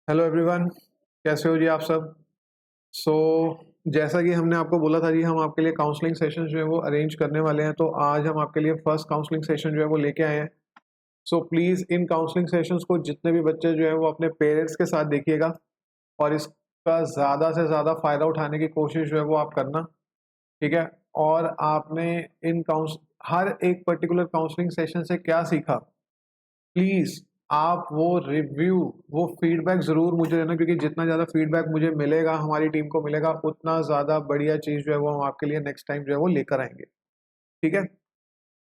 Hello everyone, कैसे हो जी आप सब। सो जैसा कि हमने आपको बोला था जी, हम आपके लिए काउंसलिंग सेशन जो है वो अरेंज करने वाले हैं। तो आज हम आपके लिए फर्स्ट काउंसलिंग सेशन जो है वो लेके आए हैं। So please in counselling sessions को जितने भी बच्चे जो है वो अपने पेरेंट्स के साथ देखिएगा और इसका ज़्यादा से ज़्यादा फ़ायदा उठाने की कोशिश जो है वो आप करना, ठीक है। और आपने इन काउंस हर एक पर्टिकुलर काउंसलिंग सेशन से क्या सीखा, प्लीज़ आप वो फीडबैक ज़रूर मुझे देना, क्योंकि जितना ज़्यादा फीडबैक मुझे मिलेगा, हमारी टीम को मिलेगा, उतना ज़्यादा बढ़िया चीज़ जो है वो हम आपके लिए नेक्स्ट टाइम जो है वो लेकर आएँगे, ठीक है?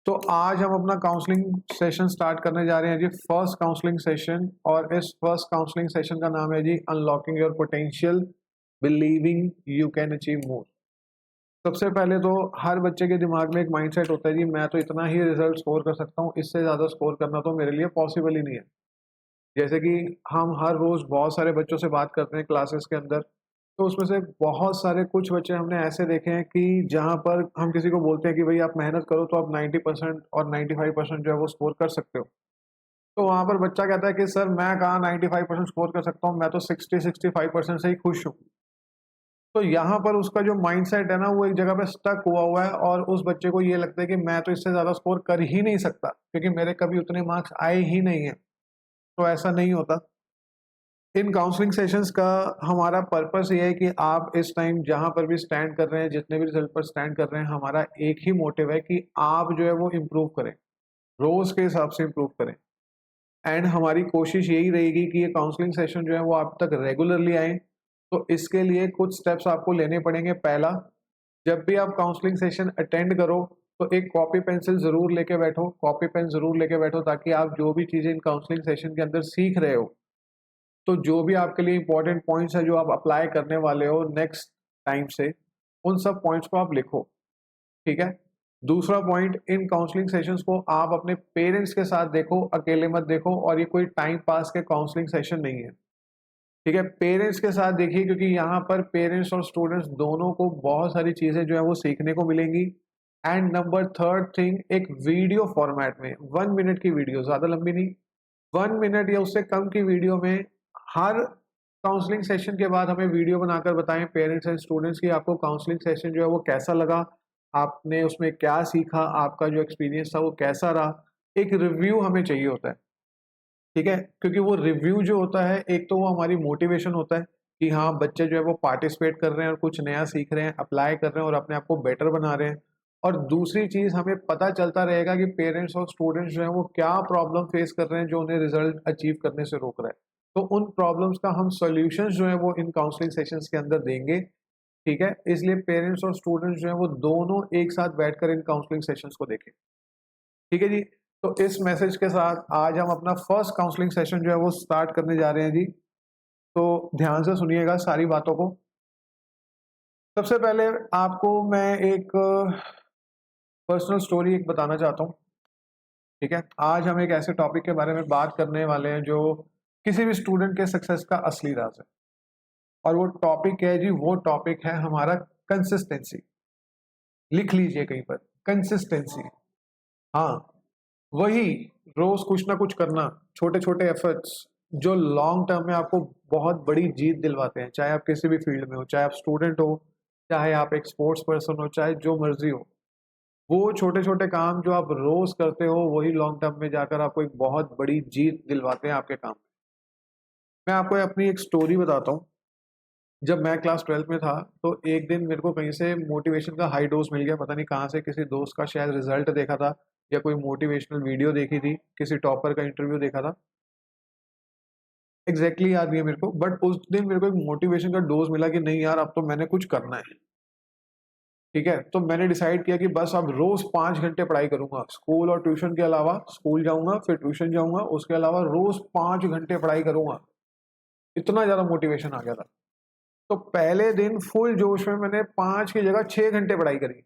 तो आज हम अपना काउंसलिंग सेशन स्टार्ट करने जा रहे हैं जी, फर्स्ट काउंसलिंग सेशन। और इस फर्स्ट काउंसलिंग सेशन का नाम है जी unlocking your potential, believing you can achieve more. सबसे पहले तो हर बच्चे के दिमाग में एक माइंडसेट होता है जी, मैं तो इतना ही रिजल्ट स्कोर कर सकता हूँ, इससे ज़्यादा स्कोर करना तो मेरे लिए पॉसिबल ही नहीं है। जैसे कि हम हर रोज़ बहुत सारे बच्चों से बात करते हैं क्लासेस के अंदर, तो उसमें से बहुत सारे कुछ बच्चे हमने ऐसे देखे हैं कि जहाँ पर हम किसी को बोलते हैं कि भाई आप मेहनत करो तो आप 90% और 95% जो है वो स्कोर कर सकते हो। तो वहाँ पर बच्चा कहता है कि सर मैं कहाँ 95% स्कोर कर सकता हूँ, मैं तो 60-65% से ही खुश हूँ। तो यहाँ पर उसका जो माइंडसेट है ना, वो एक जगह पे स्टक हुआ हुआ है और उस बच्चे को ये लगता है कि मैं तो इससे ज़्यादा स्कोर कर ही नहीं सकता, क्योंकि मेरे कभी उतने मार्क्स आए ही नहीं हैं। तो ऐसा नहीं होता। इन काउंसलिंग सेशंस का हमारा पर्पस ये है कि आप इस टाइम जहाँ पर भी स्टैंड कर रहे हैं, जितने भी रिजल्ट पर स्टैंड कर रहे हैं, हमारा एक ही मोटिव है कि आप जो है वो इम्प्रूव करें, रोज़ के हिसाब से इम्प्रूव करें। एंड हमारी कोशिश यही रहेगी कि ये काउंसलिंग सेशन जो है वो आप तक रेगुलरली आएँ। तो इसके लिए कुछ स्टेप्स आपको लेने पड़ेंगे। पहला, जब भी आप काउंसलिंग सेशन अटेंड करो, तो एक कॉपी पेंसिल ज़रूर लेके बैठो, कॉपी पेन ज़रूर लेके बैठो, ताकि आप जो भी चीज़ें इन काउंसलिंग सेशन के अंदर सीख रहे हो, तो जो भी आपके लिए इम्पोर्टेंट पॉइंट्स हैं जो आप अप्लाई करने वाले हो नेक्स्ट टाइम से, उन सब पॉइंट्स को आप लिखो, ठीक है? दूसरा पॉइंट, इन काउंसलिंग सेशंस को आप अपने पेरेंट्स के साथ देखो, अकेले मत देखो, और ये कोई टाइम पास के काउंसलिंग सेशन नहीं है, ठीक है? पेरेंट्स के साथ देखिए, क्योंकि यहाँ पर पेरेंट्स और स्टूडेंट्स दोनों को बहुत सारी चीज़ें जो है वो सीखने को मिलेंगी। एंड नंबर थर्ड थिंग, एक वीडियो फॉर्मेट में 1 मिनट की वीडियो, ज़्यादा लंबी नहीं, 1 मिनट या उससे कम की वीडियो में हर काउंसलिंग सेशन के बाद हमें वीडियो बनाकर बताएं पेरेंट्स एंड स्टूडेंट्स की आपको काउंसलिंग सेशन जो है वो कैसा लगा, आपने उसमें क्या सीखा, आपका जो एक्सपीरियंस था वो कैसा रहा। एक रिव्यू हमें चाहिए होता है, ठीक है? क्योंकि वो रिव्यू जो होता है, एक तो वो हमारी मोटिवेशन होता है कि हाँ, बच्चे जो है वो पार्टिसिपेट कर रहे हैं और कुछ नया सीख रहे हैं, अप्लाई कर रहे हैं और अपने आप को बेटर बना रहे हैं। और दूसरी चीज़, हमें पता चलता रहेगा कि पेरेंट्स और स्टूडेंट्स जो हैं वो क्या प्रॉब्लम फेस कर रहे हैं जो उन्हें रिजल्ट अचीव करने से रोक रहा है। तो उन प्रॉब्लम्स का हम सॉल्यूशंस जो है वो इन काउंसलिंग सेशंस के अंदर देंगे, ठीक है? इसलिए पेरेंट्स और स्टूडेंट्स जो हैं वो दोनों एक साथ बैठकर इन काउंसलिंग सेशंस को देखें, ठीक है जी? तो इस मैसेज के साथ आज हम अपना फर्स्ट काउंसलिंग सेशन जो है वो स्टार्ट करने जा रहे हैं जी। तो ध्यान से सुनिएगा सारी बातों को। सबसे पहले आपको मैं एक पर्सनल स्टोरी एक बताना चाहता हूँ, ठीक है? आज हम एक ऐसे टॉपिक के बारे में बात करने वाले हैं जो किसी भी स्टूडेंट के सक्सेस का असली राज है। और वो टॉपिक है जी, वो टॉपिक है हमारा कंसिस्टेंसी। लिख लीजिए कहीं पर, कंसिस्टेंसी। हाँ, वही रोज कुछ ना कुछ करना, छोटे छोटे एफर्ट्स जो लॉन्ग टर्म में आपको बहुत बड़ी जीत दिलवाते हैं, चाहे आप किसी भी फील्ड में हो, चाहे आप स्टूडेंट हो, चाहे आप एक स्पोर्ट्स पर्सन हो, चाहे जो मर्जी हो। वो छोटे छोटे काम जो आप रोज करते हो, वही लॉन्ग टर्म में जाकर आपको एक बहुत बड़ी जीत दिलवाते हैं आपके काम में। मैं आपको अपनी एक स्टोरी बताता हूँ। जब मैं क्लास 12th में था, तो एक दिन मेरे को कहीं से मोटिवेशन का हाई डोज मिल गया, पता नहीं कहाँ से, किसी दोस्त का शायद रिजल्ट देखा था या कोई मोटिवेशनल वीडियो देखी थी, किसी टॉपर का इंटरव्यू देखा था, एग्जैक्टली याद नहीं है मेरे को। बट उस दिन मेरे को एक मोटिवेशन का डोज मिला कि नहीं यार, अब तो मैंने कुछ करना है, ठीक है? तो मैंने डिसाइड किया कि बस अब रोज 5 घंटे पढ़ाई करूंगा, स्कूल और ट्यूशन के अलावा। स्कूल जाऊंगा, फिर ट्यूशन जाऊंगा, उसके अलावा रोज 5 घंटे पढ़ाई करूंगा। इतना ज्यादा मोटिवेशन आ गया था। तो पहले दिन फुल जोश में मैंने 5 की जगह 6 घंटे पढ़ाई करी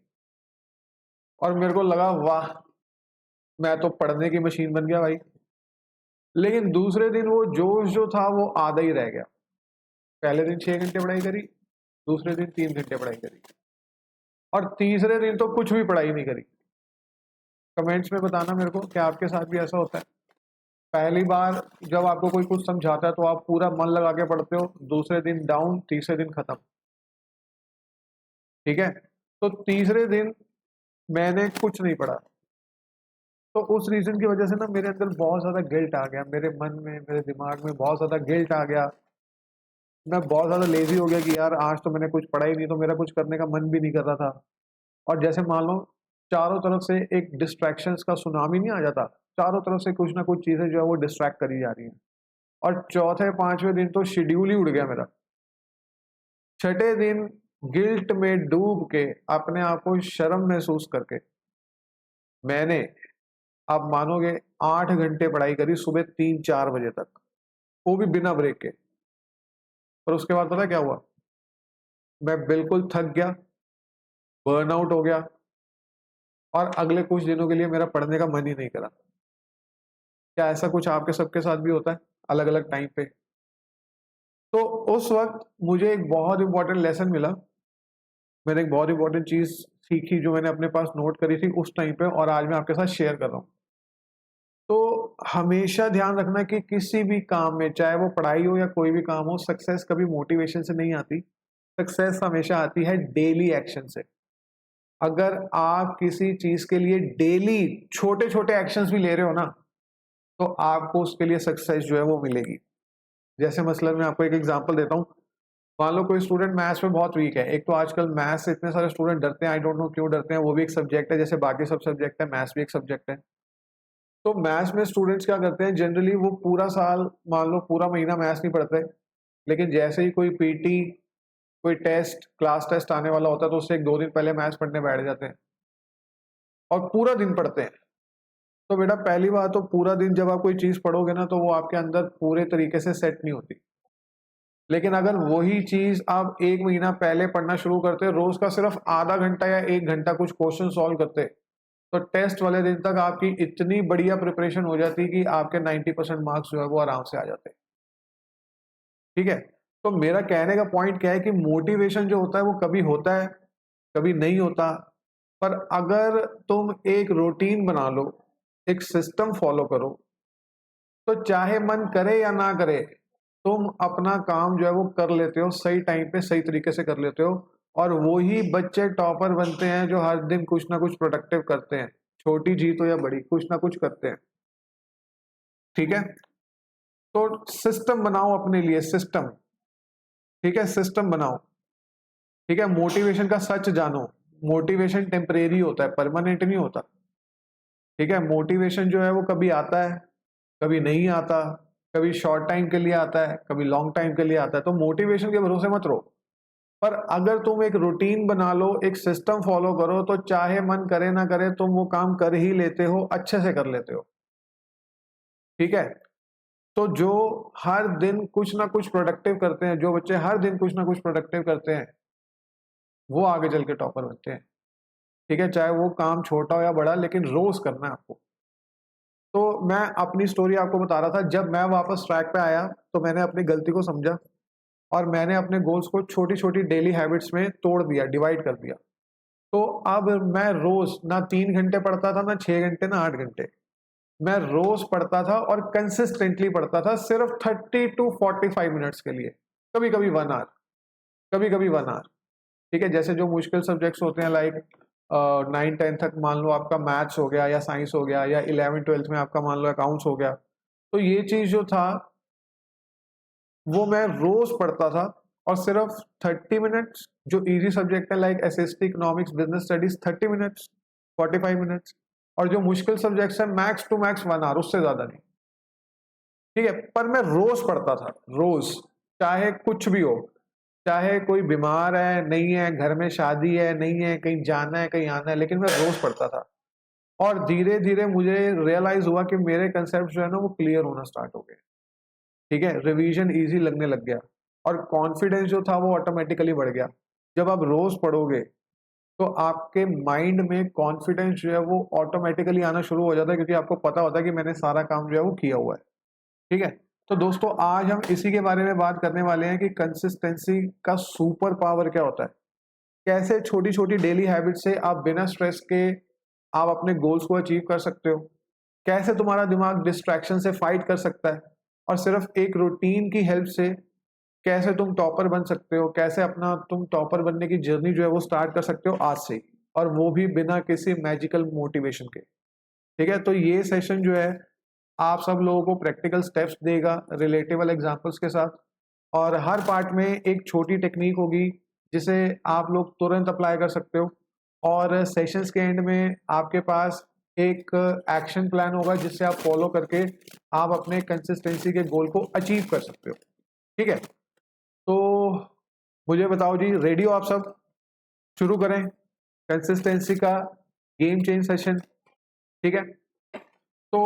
और मेरे को लगा वाह, मैं तो पढ़ने की मशीन बन गया भाई। लेकिन दूसरे दिन वो जोश जो था वो आधा ही रह गया। पहले दिन 6 घंटे पढ़ाई करी, दूसरे दिन 3 घंटे पढ़ाई करी, और तीसरे दिन तो कुछ भी पढ़ाई नहीं करी। कमेंट्स में बताना मेरे को क्या आपके साथ भी ऐसा होता है। पहली बार जब आपको कोई कुछ समझाता है तो आप पूरा मन लगा के पढ़ते हो, दूसरे दिन डाउन, तीसरे दिन खत्म। ठीक है, तो तीसरे दिन मैंने कुछ नहीं पढ़ा, तो उस रीजन की वजह से ना मेरे अंदर बहुत ज्यादा गिल्ट आ गया, मेरे मन में, मेरे दिमाग में बहुत ज्यादा गिल्ट आ गया। मैं बहुत ज्यादा लेजी हो गया कि यार आज तो मैंने कुछ पढ़ा ही नहीं, तो मेरा कुछ करने का मन भी नहीं कर रहा था। और जैसे मान लो चारों तरफ से एक डिस्ट्रैक्शंस का सुनामी नहीं आ जाता, चारों तरफ से कुछ ना कुछ चीजें जो है वो डिस्ट्रैक्ट करी जा रही हैं। और चौथे पांचवें दिन तो शेड्यूल ही उड़ गया मेरा। छठे दिन गिल्ट में डूब के, अपने आप को शर्म महसूस करके, मैंने, आप मानोगे, 8 घंटे पढ़ाई करी सुबह 3-4 बजे तक, वो भी बिना ब्रेक के। और उसके बाद पता क्या हुआ, मैं बिल्कुल थक गया, बर्नआउट हो गया, और अगले कुछ दिनों के लिए मेरा पढ़ने का मन ही नहीं करा। क्या ऐसा कुछ आपके सबके साथ भी होता है अलग अलग टाइम पे? तो उस वक्त मुझे एक बहुत इंपॉर्टेंट लेसन मिला, मैंने एक बहुत इंपॉर्टेंट चीज सीखी जो मैंने अपने पास नोट करी थी उस टाइम पे, और आज मैं आपके साथ शेयर कर रहा हूँ। तो हमेशा ध्यान रखना कि किसी भी काम में, चाहे वो पढ़ाई हो या कोई भी काम हो, सक्सेस कभी मोटिवेशन से नहीं आती। सक्सेस हमेशा आती है डेली एक्शन से। अगर आप किसी चीज के लिए डेली छोटे छोटे एक्शंस भी ले रहे हो ना, तो आपको उसके लिए सक्सेस जो है वो मिलेगी। जैसे मसलन मैं आपको एक एग्जांपल देता हूँ। मान लो कोई स्टूडेंट मैथ्स में बहुत वीक है। एक तो आजकल मैथ्स से इतने सारे स्टूडेंट डरते हैं, आई डोंट नो क्यों डरते हैं। वो भी एक सब्जेक्ट है, जैसे बाकी सब सब्जेक्ट है, मैथ्स भी एक सब्जेक्ट है। तो मैथ्स में स्टूडेंट्स क्या करते हैं, जनरली वो पूरा साल, मान लो पूरा महीना मैथ्स नहीं पढ़ते, लेकिन जैसे ही कोई पीटी, कोई टेस्ट, क्लास टेस्ट आने वाला होता है, तो उससे 1-2 दिन पहले मैथ्स पढ़ने बैठ जाते हैं और पूरा दिन पढ़ते हैं। तो बेटा पहली बात तो, पूरा दिन जब आप कोई चीज पढ़ोगे ना, तो वो आपके अंदर पूरे तरीके से सेट नहीं होती। लेकिन अगर वही चीज आप 1 महीना पहले पढ़ना शुरू करते, रोज का सिर्फ आधा घंटा या 1 घंटा कुछ क्वेश्चन सॉल्व करते, तो टेस्ट वाले दिन तक आपकी इतनी बढ़िया प्रिपरेशन हो जाती कि आपके 90% मार्क्स जो है वो आराम से आ जाते। ठीक है, तो मेरा कहने का पॉइंट क्या है कि मोटिवेशन जो होता है वो कभी होता है, कभी नहीं होता। पर अगर तुम एक रूटीन बना लो, एक सिस्टम फॉलो करो, तो चाहे मन करे या ना करे, तुम अपना काम जो है वो कर लेते हो, सही टाइम पे सही तरीके से कर लेते हो। और वो ही बच्चे टॉपर बनते हैं जो हर दिन कुछ ना कुछ प्रोडक्टिव करते हैं, छोटी जीत हो या बड़ी, कुछ ना कुछ करते हैं। ठीक है, तो सिस्टम बनाओ अपने लिए, सिस्टम। ठीक है, सिस्टम बनाओ। ठीक है, मोटिवेशन का सच जानो, मोटिवेशन टेम्परेरी होता है, परमानेंट नहीं होता। ठीक है, मोटिवेशन जो है वो कभी आता है, कभी नहीं आता, कभी शॉर्ट टाइम के लिए आता है, कभी लॉन्ग टाइम के लिए आता है। तो मोटिवेशन के भरोसे मत रहो। पर अगर तुम एक रूटीन बना लो, एक सिस्टम फॉलो करो, तो चाहे मन करे ना करे, तुम वो काम कर ही लेते हो, अच्छे से कर लेते हो। ठीक है, तो जो हर दिन कुछ ना कुछ प्रोडक्टिव करते हैं, जो बच्चे हर दिन कुछ ना कुछ प्रोडक्टिव करते हैं, वो आगे चल के टॉपर बनते हैं। ठीक है, चाहे वो काम छोटा हो या बड़ा, लेकिन रोज करना है आपको। तो मैं अपनी स्टोरी आपको बता रहा था, जब मैं वापस ट्रैक पे आया तो मैंने अपनी गलती को समझा, और मैंने अपने गोल्स को छोटी छोटी डेली हैबिट्स में तोड़ दिया, डिवाइड कर दिया। तो अब मैं रोज ना 3 घंटे पढ़ता था, ना 6 घंटे, ना 8 घंटे, मैं रोज पढ़ता था, और कंसिस्टेंटली पढ़ता था, सिर्फ 30 to 45 मिनट्स के लिए, कभी कभी 1 आवर, कभी कभी 1 आवर। ठीक है, जैसे जो मुश्किल सब्जेक्ट्स होते हैं, लाइक 9-10 तक मान लो आपका मैथ्स हो गया या साइंस हो गया, या 11-12 में आपका मान लो अकाउंट्स हो गया, तो ये चीज जो था वो मैं रोज पढ़ता था। और सिर्फ 30 मिनट्स, जो इजी सब्जेक्ट है like SST, economics, business studies, 30 minutes, 45 minutes. और जो मुश्किल सब्जेक्ट्स है, मैक्स टू मैक्स 1 आवर, उससे ज्यादा नहीं। ठीक है, पर मैं रोज पढ़ता था, रोज, चाहे कुछ भी हो, चाहे कोई बीमार है, नहीं है, घर में शादी है, नहीं है, कहीं जाना है, कहीं आना है, लेकिन मैं रोज पढ़ता था। और धीरे धीरे मुझे रियलाइज हुआ कि मेरे कंसेप्ट जो है ना वो क्लियर होना स्टार्ट हो गए। ठीक है, रिवीजन इजी लगने लग गया, और कॉन्फिडेंस जो था वो ऑटोमेटिकली बढ़ गया। जब आप रोज पढ़ोगे तो आपके माइंड में कॉन्फिडेंस जो है वो ऑटोमेटिकली आना शुरू हो जाता है, क्योंकि आपको पता होता है कि मैंने सारा काम जो है वो किया हुआ है। ठीक है, तो दोस्तों आज हम इसी के बारे में बात करने वाले हैं कि कंसिस्टेंसी का सुपर पावर क्या होता है, कैसे छोटी छोटी डेली हैबिट से आप बिना स्ट्रेस के आप अपने गोल्स को अचीव कर सकते हो, कैसे तुम्हारा दिमाग डिस्ट्रैक्शन से फाइट कर सकता है, और सिर्फ एक रूटीन की हेल्प से कैसे तुम टॉपर बन सकते हो, कैसे अपना तुम टॉपर बनने की जर्नी जो है वो स्टार्ट कर सकते हो आज से ही, और वो भी बिना किसी मैजिकल मोटिवेशन के। ठीक है, तो ये सेशन जो है आप सब लोगों को प्रैक्टिकल स्टेप्स देगा रिलेटेबल एग्जांपल्स के साथ, और हर पार्ट में एक छोटी टेक्निक होगी जिसे आप लोग तुरंत अप्लाई कर सकते हो, और सेशंस के एंड में आपके पास एक एक्शन प्लान होगा जिससे आप फॉलो करके आप अपने कंसिस्टेंसी के गोल को अचीव कर सकते हो। ठीक है, तो मुझे बताओ जी, रेडी हो आप सब? शुरू करें कंसिस्टेंसी का गेम चेंज सेशन। ठीक है, तो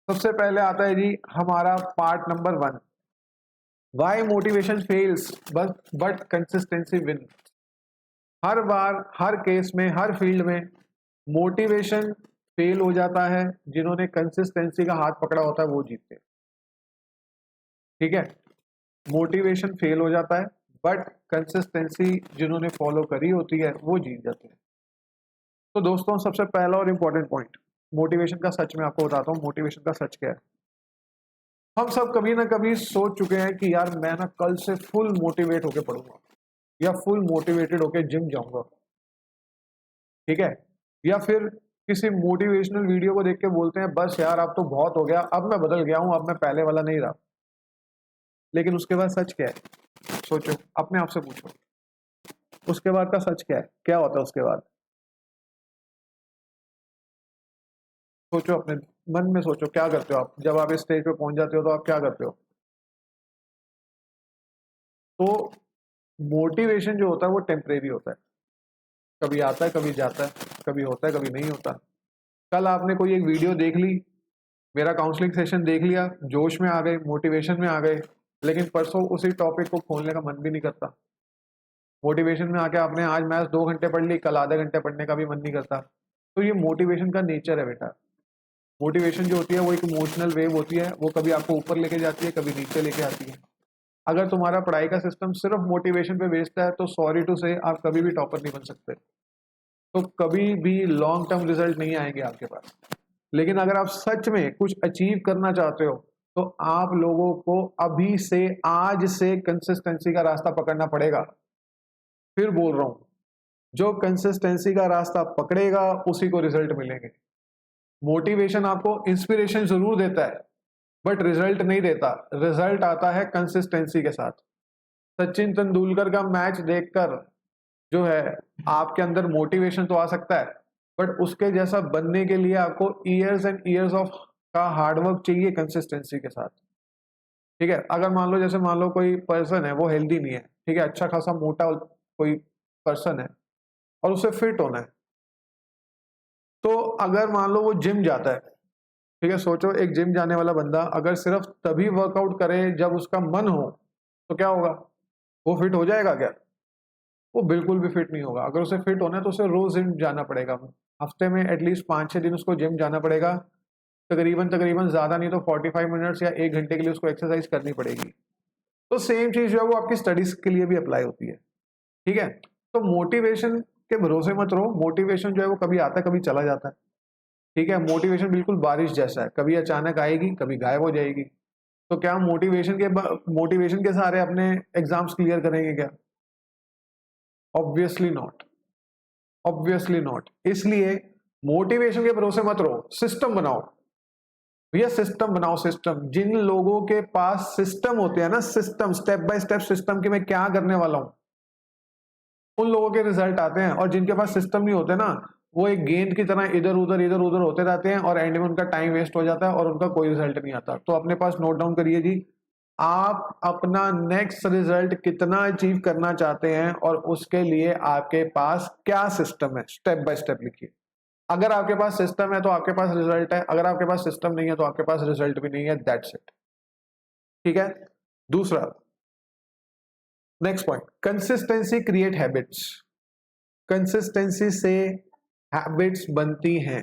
सबसे पहले आता है जी हमारा part number 1, why motivation fails but consistency win. हर बार, हर केस में, हर फील्ड में मोटिवेशन फेल हो जाता है, जिन्होंने कंसिस्टेंसी का हाथ पकड़ा होता है वो जीतते हैं। ठीक है, मोटिवेशन फेल हो जाता है बट कंसिस्टेंसी जिन्होंने फॉलो करी होती है वो जीत जाते हैं। तो दोस्तों, सबसे पहला और इम्पोर्टेंट पॉइंट मोटिवेशन का सच, मैं आपको बताता हूँ मोटिवेशन का सच क्या है। हम सब कभी ना कभी सोच चुके हैं कि यार मैं ना कल से फुल मोटिवेट होके पढ़ूंगा, या फुल मोटिवेटेड होके जिम जाऊंगा। ठीक है, या फिर किसी मोटिवेशनल वीडियो को देख के बोलते हैं बस यार अब तो बहुत हो गया, अब मैं बदल गया हूं, अब मैं पहले वाला नहीं रहा। लेकिन उसके बाद सच क्या है? सोचो, अपने आप से पूछो, उसके बाद का सच क्या है? क्या होता है उसके बाद? सोचो, अपने मन में सोचो, क्या करते हो आप जब आप इस स्टेज पे पहुंच जाते हो? तो आप क्या करते हो? तो मोटिवेशन जो होता है वो टेम्परेरी होता है, कभी आता है कभी जाता है, कभी होता है कभी नहीं होता। कल आपने कोई एक वीडियो देख ली, मेरा काउंसलिंग सेशन देख लिया, जोश में आ गए, मोटिवेशन में आ गए, लेकिन परसों उसी टॉपिक को खोलने का मन भी नहीं करता। मोटिवेशन में आके आपने आज मैथ्स 2 घंटे पढ़ ली, कल आधे घंटे पढ़ने का भी मन नहीं करता। तो ये मोटिवेशन का नेचर है बेटा। मोटिवेशन जो होती है वो एक इमोशनल वेव होती है, वो कभी आपको ऊपर लेके जाती है, कभी नीचे लेके आती है। अगर तुम्हारा पढ़ाई का सिस्टम सिर्फ मोटिवेशन पे बेस्ड है तो सॉरी टू से आप कभी भी टॉपर नहीं बन सकते, तो कभी भी लॉन्ग टर्म रिजल्ट नहीं आएंगे आपके पास। लेकिन अगर आप सच में कुछ अचीव करना चाहते हो तो आप लोगों को अभी से, आज से कंसिस्टेंसी का रास्ता पकड़ना पड़ेगा। फिर बोल रहा हूं, जो कंसिस्टेंसी का रास्ता पकड़ेगा उसी को रिजल्ट मिलेंगे। मोटिवेशन आपको इंस्पिरेशन जरूर देता है बट रिजल्ट नहीं देता। रिजल्ट आता है कंसिस्टेंसी के साथ। सचिन तेंदुलकर का मैच देखकर जो है आपके अंदर मोटिवेशन तो आ सकता है, बट उसके जैसा बनने के लिए आपको ईयर्स एंड ईयर्स ऑफ का हार्डवर्क चाहिए कंसिस्टेंसी के साथ। ठीक है, अगर मान लो, जैसे मान लो कोई पर्सन है वो हेल्दी नहीं है, ठीक है, अच्छा खासा मोटा कोई पर्सन है और उसे फिट होना है, तो अगर मान लो वो जिम जाता है, ठीक है, सोचो एक जिम जाने वाला बंदा अगर सिर्फ तभी वर्कआउट करे जब उसका मन हो, तो क्या होगा? वो फिट हो जाएगा क्या? वो बिल्कुल भी फिट नहीं होगा। अगर उसे फिट होना है तो उसे रोज जिम जाना पड़ेगा, हफ्ते में एटलीस्ट 5-6 दिन उसको जिम जाना पड़ेगा, तकरीबन तकरीबन ज्यादा नहीं तो 45 मिनट्स या 1 घंटे के लिए उसको एक्सरसाइज करनी पड़ेगी। तो सेम चीज जो है वो आपकी स्टडीज के लिए भी अप्लाई होती है। ठीक है, तो मोटिवेशन के भरोसे मत रहो। मोटिवेशन जो है वो कभी आता है कभी चला जाता है। ठीक है, मोटिवेशन बिल्कुल बारिश जैसा है, कभी अचानक आएगी कभी गायब हो जाएगी। तो क्या मोटिवेशन के सहारे अपने एग्जाम्स क्लियर करेंगे क्या? Obviously not, obviously not. इसलिए मोटिवेशन के भरोसे मत रहो, सिस्टम बनाओ भैया, सिस्टम बनाओ। सिस्टम, जिन लोगों के पास सिस्टम होते हैं ना, system, step by step system कि मैं क्या करने वाला हूं, उन लोगों के रिजल्ट आते हैं। और जिनके पास सिस्टम नहीं होते ना, वो एक गेंद की तरह इधर उधर होते रहते हैं और एंड में उनका टाइम वेस्ट हो जाता है और उनका कोई रिजल्ट नहीं आता। तो अपने पास नोट डाउन करिए जी, आप अपना नेक्स्ट रिजल्ट कितना अचीव करना चाहते हैं और उसके लिए आपके पास क्या सिस्टम है, स्टेप बाय स्टेप लिखिए। अगर आपके पास सिस्टम है तो आपके पास रिजल्ट है, अगर आपके पास सिस्टम नहीं है तो आपके पास रिजल्ट भी नहीं है। That's it. ठीक है, दूसरा, next point, consistency create habits. Consistency से हैबिट्स बनती हैं।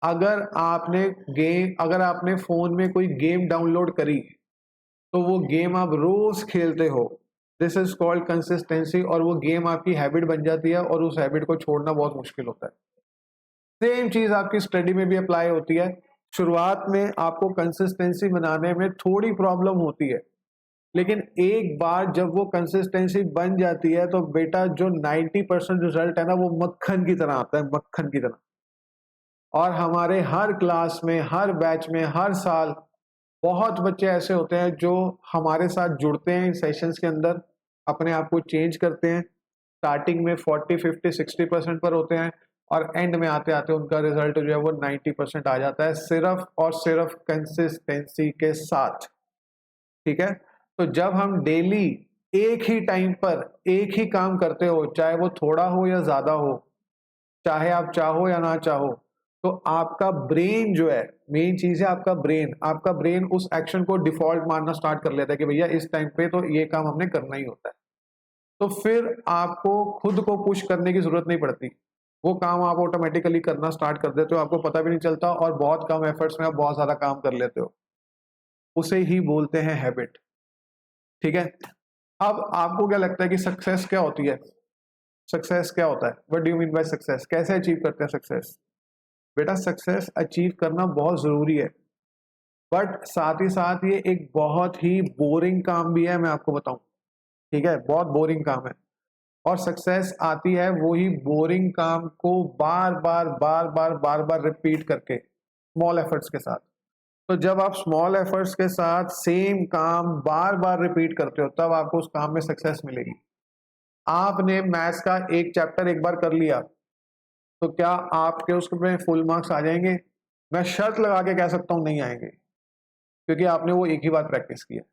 अगर आपने फोन में कोई गेम डाउनलोड करी तो वो गेम आप रोज खेलते हो, दिस इज कॉल्ड कंसिस्टेंसी, और वो गेम आपकी हैबिट बन जाती है और उस हैबिट को छोड़ना बहुत मुश्किल होता है। सेम चीज आपकी स्टडी में भी अप्लाई होती है। शुरुआत में आपको कंसिस्टेंसी बनाने में थोड़ी प्रॉब्लम होती है, लेकिन एक बार जब वो कंसिस्टेंसी बन जाती है तो बेटा जो 90% रिजल्ट है ना, वो मक्खन की तरह आता है, मक्खन की तरह। और हमारे हर क्लास में, हर बैच में, हर साल बहुत बच्चे ऐसे होते हैं जो हमारे साथ जुड़ते हैं सेशंस के अंदर, अपने आप को चेंज करते हैं। स्टार्टिंग में 40, 50, 60% पर होते हैं और एंड में आते आते उनका रिजल्ट जो है वो 90% आ जाता है, सिर्फ और सिर्फ कंसिस्टेंसी के साथ। ठीक है, तो जब हम डेली एक ही टाइम पर एक ही काम करते हो, चाहे वो थोड़ा हो या ज्यादा हो, चाहे आप चाहो या ना चाहो, तो आपका ब्रेन जो है, मेन चीज है आपका ब्रेन उस एक्शन को डिफॉल्ट मानना स्टार्ट कर लेता है कि भैया इस टाइम पे तो ये काम हमने करना ही होता है। तो फिर आपको खुद को पुश करने की जरूरत नहीं पड़ती, वो काम आप ऑटोमेटिकली करना स्टार्ट कर देते हो, आपको पता भी नहीं चलता और बहुत कम एफर्ट्स में आप बहुत ज्यादा काम कर लेते हो। उसे ही बोलते हैं हैबिट। ठीक है, अब आपको क्या लगता है कि सक्सेस क्या होती है? सक्सेस क्या होता है? What do you mean by success? कैसे अचीव करते हैं सक्सेस? बेटा सक्सेस अचीव करना बहुत जरूरी है, बट साथ ही साथ ये एक बहुत ही बोरिंग काम भी है, मैं आपको बताऊं। ठीक है, बहुत बोरिंग काम है। और सक्सेस आती है वही बोरिंग काम को बार बार बार बार बार बार रिपीट करके, स्मॉल एफर्ट्स के साथ। तो जब आप स्मॉल एफर्ट्स के साथ सेम काम बार बार रिपीट करते हो, तब आपको उस काम में सक्सेस मिलेगी। आपने मैथ्स का एक चैप्टर एक बार कर लिया, तो क्या आपके उसमें फुल मार्क्स आ जाएंगे? मैं शर्त लगा के कह सकता हूं नहीं आएंगे, क्योंकि आपने वो एक ही बार प्रैक्टिस किया।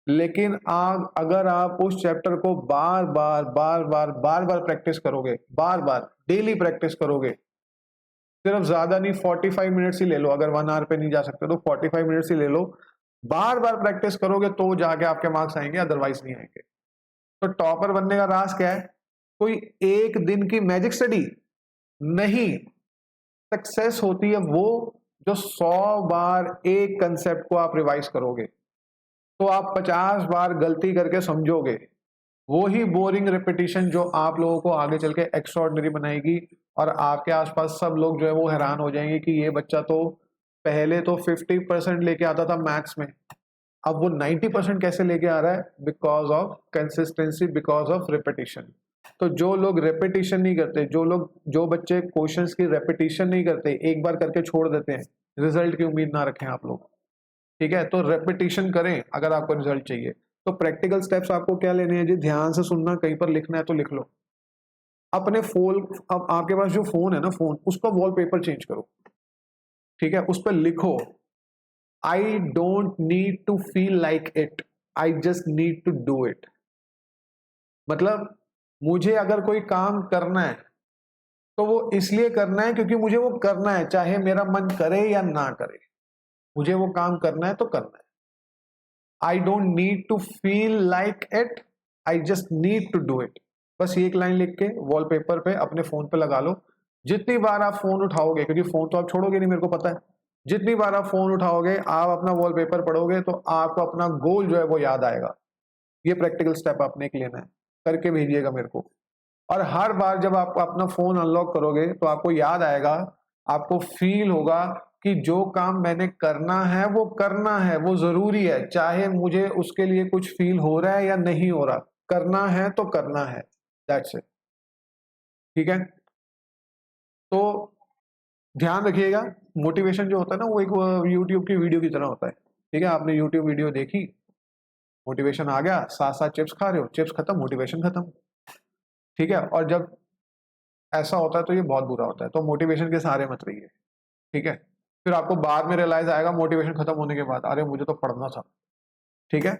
लेकिन आप अगर आप उस चैप्टर को बार बार बार बार बार बार प्रैक्टिस करोगे, बार बार डेली प्रैक्टिस करोगे, सिर्फ ज्यादा नहीं 45 मिनट्स ही ले लो, अगर 1 आवर पे नहीं जा सकते तो 45 मिनट्स ही ले लो, बार बार प्रैक्टिस करोगे तो जाके आपके मार्क्स आएंगे, अदरवाइज नहीं आएंगे। तो टॉपर बनने का राज क्या है? कोई एक दिन की मैजिक स्टडी नहीं। सक्सेस होती है वो जो 100 बार एक कंसेप्ट को आप रिवाइज करोगे, तो आप 50 बार गलती करके समझोगे। वो ही बोरिंग रिपीटिशन जो आप लोगों को आगे चल के एक्स्ट्राऑर्डिनरी बनाएगी, और आपके आसपास सब लोग जो है वो हैरान हो जाएंगे कि ये बच्चा तो पहले तो 50% लेके आता था मैथ्स में, अब वो 90% कैसे लेके आ रहा है? Because of consistency, because of repetition. तो जो लोग रेपिटेशन नहीं करते, जो बच्चे क्वेश्चंस की रेपिटेशन नहीं करते, एक बार करके छोड़ देते हैं, रिजल्ट की उम्मीद ना रखें आप लोग। ठीक है, तो रेपिटेशन करें अगर आपको रिजल्ट चाहिए। तो प्रैक्टिकल स्टेप्स आपको क्या लेने हैं जी? ध्यान से सुनना, कहीं पर लिखना है तो लिख लो। अपने फोन, अब आपके पास जो फोन है ना, फोन उसका वॉलपेपर चेंज करो। ठीक है, उस पर लिखो I don't need to feel like it, I just need to do it. मतलब मुझे अगर कोई काम करना है तो वो इसलिए करना है क्योंकि मुझे वो करना है, चाहे मेरा मन करे या ना करे, मुझे वो काम करना है तो करना है। I don't need to feel like it, I just need to do it. बस ये एक लाइन लिख के वॉलपेपर पे अपने फोन पे लगा लो। जितनी बार आप फोन उठाओगे, क्योंकि फोन तो आप छोड़ोगे नहीं, मेरे को पता है, जितनी बार आप फोन उठाओगे, आप अपना वॉलपेपर पढ़ोगे, तो आपको अपना गोल जो है वो याद आएगा। ये प्रैक्टिकल स्टेप आपने एक लेना है, करके भेजिएगा मेरे को। और हर बार जब आप अपना फोन अनलॉक करोगे तो आपको याद आएगा, आपको फील होगा कि जो काम मैंने करना है वो करना है, वो जरूरी है, चाहे मुझे उसके लिए कुछ फील हो रहा है या नहीं हो रहा, करना है तो करना है, दैट्स इट। ठीक है, तो ध्यान रखिएगा, मोटिवेशन जो होता है ना, वो एक यूट्यूब की वीडियो की तरह होता है। ठीक है, आपने यूट्यूब वीडियो देखी, मोटिवेशन आ गया, साथ साथ चिप्स खा रहे हो, चिप्स खत्म, मोटिवेशन खत्म। ठीक है, और जब ऐसा होता है तो ये बहुत बुरा होता है, तो मोटिवेशन के सहारे मत रहिए। ठीक है, फिर आपको बाद में रियलाइज आएगा मोटिवेशन खत्म होने के बाद, अरे मुझे तो पढ़ना था। ठीक है,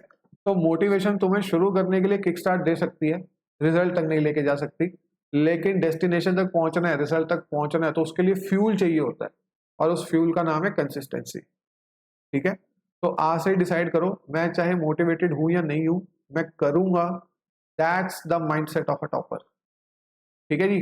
तो मोटिवेशन तुम्हें शुरू करने के लिए किक स्टार्ट दे सकती है, रिजल्ट तक नहीं लेके जा सकती, लेकिन डेस्टिनेशन तक पहुंचना है, रिजल्ट तक पहुंचना है, तो उसके लिए फ्यूल चाहिए होता है, और उस फ्यूल का नाम है कंसिस्टेंसी। ठीक है, तो आज से डिसाइड करो, मैं चाहे मोटिवेटेड हूं या नहीं हूं, मैं करूंगा। That's the mindset of a topper. ठीक है जी।